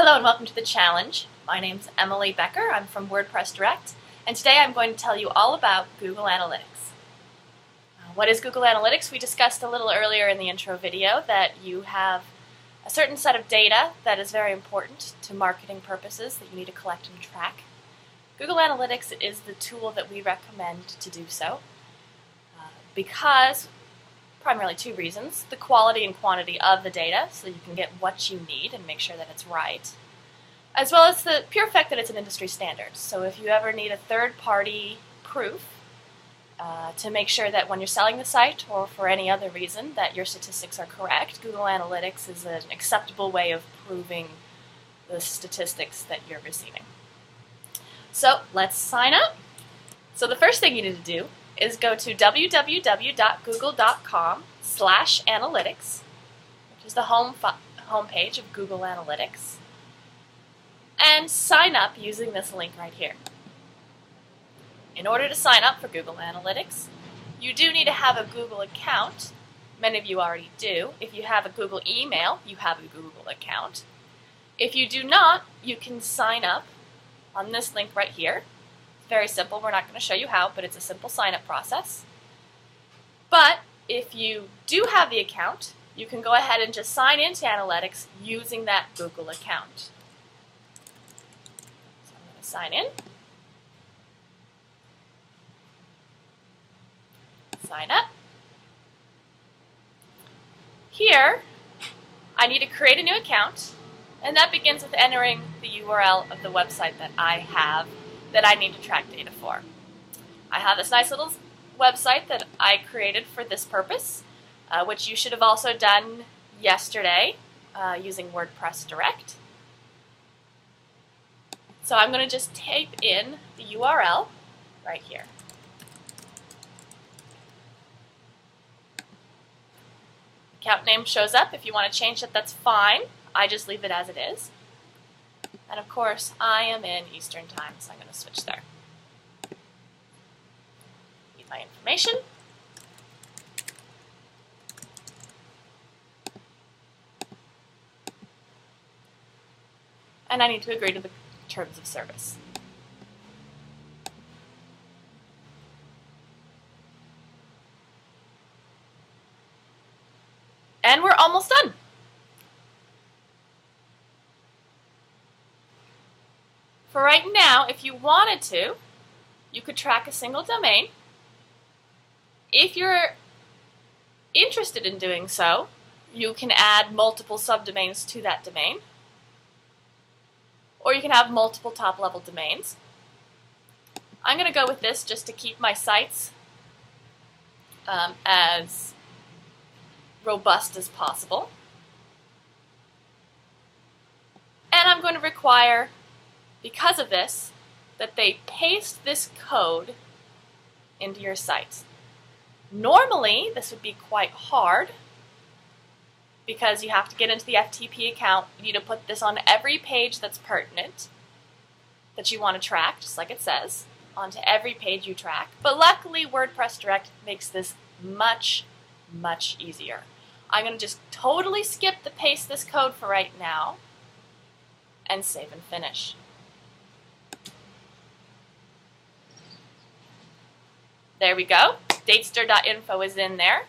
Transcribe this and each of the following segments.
Hello and welcome to the challenge. My name's Emily Becker. I'm from WordPress Direct, and today I'm going to tell you all about Google Analytics. What is Google Analytics? We discussed a little earlier in the intro video that you have a certain set of data that is very important to marketing purposes that you need to collect and track. Google Analytics is the tool that we recommend to do so because primarily two reasons: the quality and quantity of the data, so you can get what you need and make sure that it's right, as well as the pure fact that it's an industry standard. So if you ever need a third-party proof to make sure that when you're selling the site or for any other reason that your statistics are correct, Google Analytics is an acceptable way of proving the statistics that you're receiving. So let's sign up. So the first thing you need to do is go to www.google.com/analytics, which is the home page of Google Analytics, and sign up using this link right here. In order to sign up for Google Analytics, you do need to have a Google account. Many of you already do. If you have a Google email, you have a Google account. If you do not, you can sign up on this link right here. Very simple. We're not going to show you how, but it's a simple sign-up process. But if you do have the account, you can go ahead and just sign into Analytics using that Google account. So I'm going to sign in. Sign up. Here, I need to create a new account, and that begins with entering the URL of the website that I have that I need to track data for. I have this nice little website that I created for this purpose, which you should have also done yesterday using WordPress Direct. So I'm going to just type in the URL right here. Account name shows up. If you want to change it, that's fine. I just leave it as it is. And of course, I am in Eastern Time, so I'm going to switch there. Need my information. And I need to agree to the terms of service. And we're almost done. For right now, if you wanted to, you could track a single domain. If you're interested in doing so, you can add multiple subdomains to that domain. Or you can have multiple top-level domains. I'm going to go with this just to keep my sites as robust as possible. And I'm going to require, because of this, that they paste this code into your site. Normally, this would be quite hard because you have to get into the FTP account. You need to put this on every page that's pertinent that you want to track, just like it says, onto every page you track. But luckily, WordPress Direct makes this much, much easier. I'm going to just totally skip the paste this code for right now and save and finish. There we go. Datester.info is in there.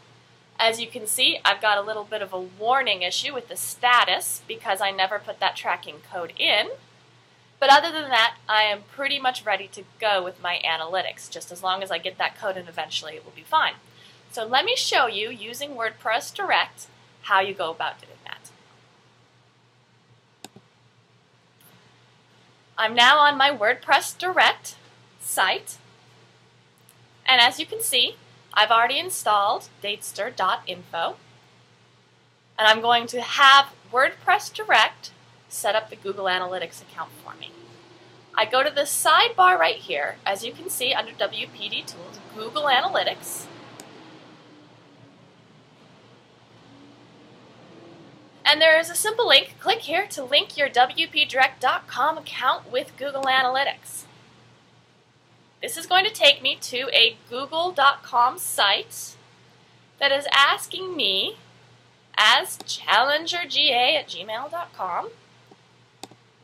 As you can see, I've got a little bit of a warning issue with the status because I never put that tracking code in. But other than that, I am pretty much ready to go with my analytics. Just as long as I get that code in eventually, it will be fine. So let me show you, using WordPress Direct, how you go about doing that. I'm now on my WordPress Direct site. And as you can see, I've already installed Datester.info. And I'm going to have WordPress Direct set up the Google Analytics account for me. I go to the sidebar right here, as you can see under WPD Tools, Google Analytics. And there is a simple link. Click here to link your WPDirect.com account with Google Analytics. This is going to take me to a Google.com site that is asking me as challengerga@gmail.com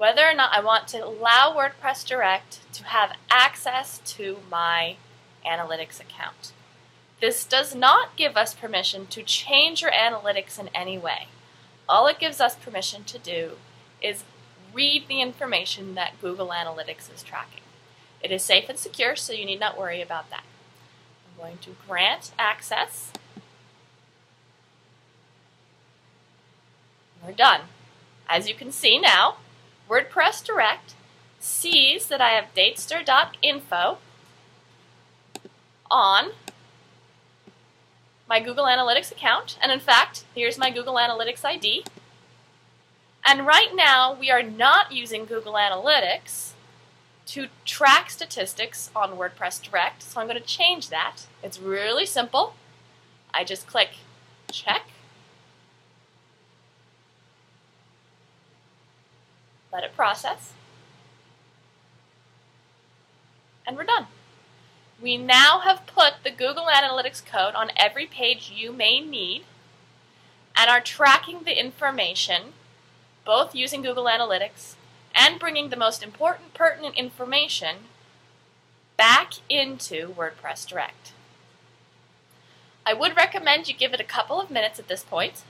whether or not I want to allow WordPress Direct to have access to my analytics account. This does not give us permission to change your analytics in any way. All it gives us permission to do is read the information that Google Analytics is tracking. It is safe and secure, so you need not worry about that. I'm going to grant access. We're done. As you can see now, WordPress Direct sees that I have datester.info on my Google Analytics account, and in fact, here's my Google Analytics ID. And right now, we are not using Google Analytics to track statistics on WordPress Direct, so I'm going to change that. It's really simple. I just click check, let it process, and we're done. We now have put the Google Analytics code on every page you may need and are tracking the information, both using Google Analytics and bringing the most important pertinent information back into WordPress Direct. I would recommend you give it a couple of minutes at this point,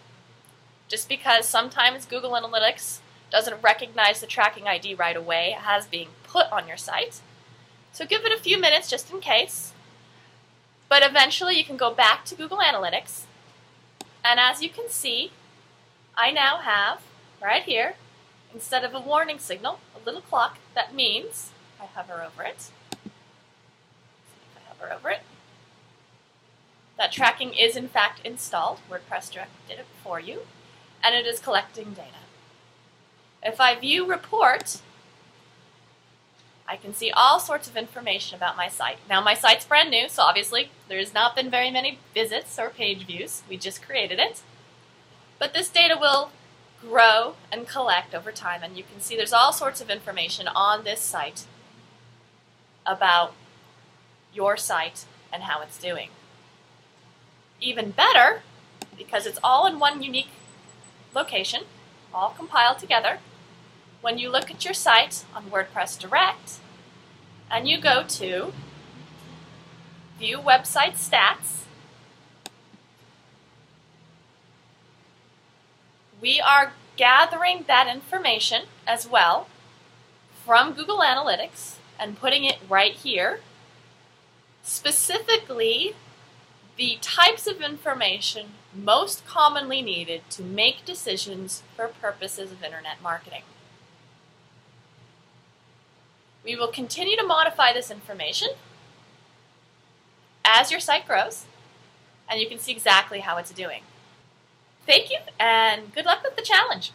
just because sometimes Google Analytics doesn't recognize the tracking ID right away as being put on your site. So give it a few minutes just in case. But eventually you can go back to Google Analytics. And as you can see, I now have, right here, instead of a warning signal, a little clock. That means, if I hover over it, that tracking is in fact installed. WordPress Direct did it for you. And it is collecting data. If I view report, I can see all sorts of information about my site. Now my site's brand new, so obviously there's not been very many visits or page views. We just created it. But this data will grow and collect over time, and you can see there's all sorts of information on this site about your site and how it's doing. Even better, because it's all in one unique location, all compiled together, when you look at your site on WordPress Direct and you go to View Website Stats, we are gathering that information as well from Google Analytics and putting it right here, specifically the types of information most commonly needed to make decisions for purposes of internet marketing. We will continue to modify this information as your site grows, and you can see exactly how it's doing. Thank you, and good luck with the challenge.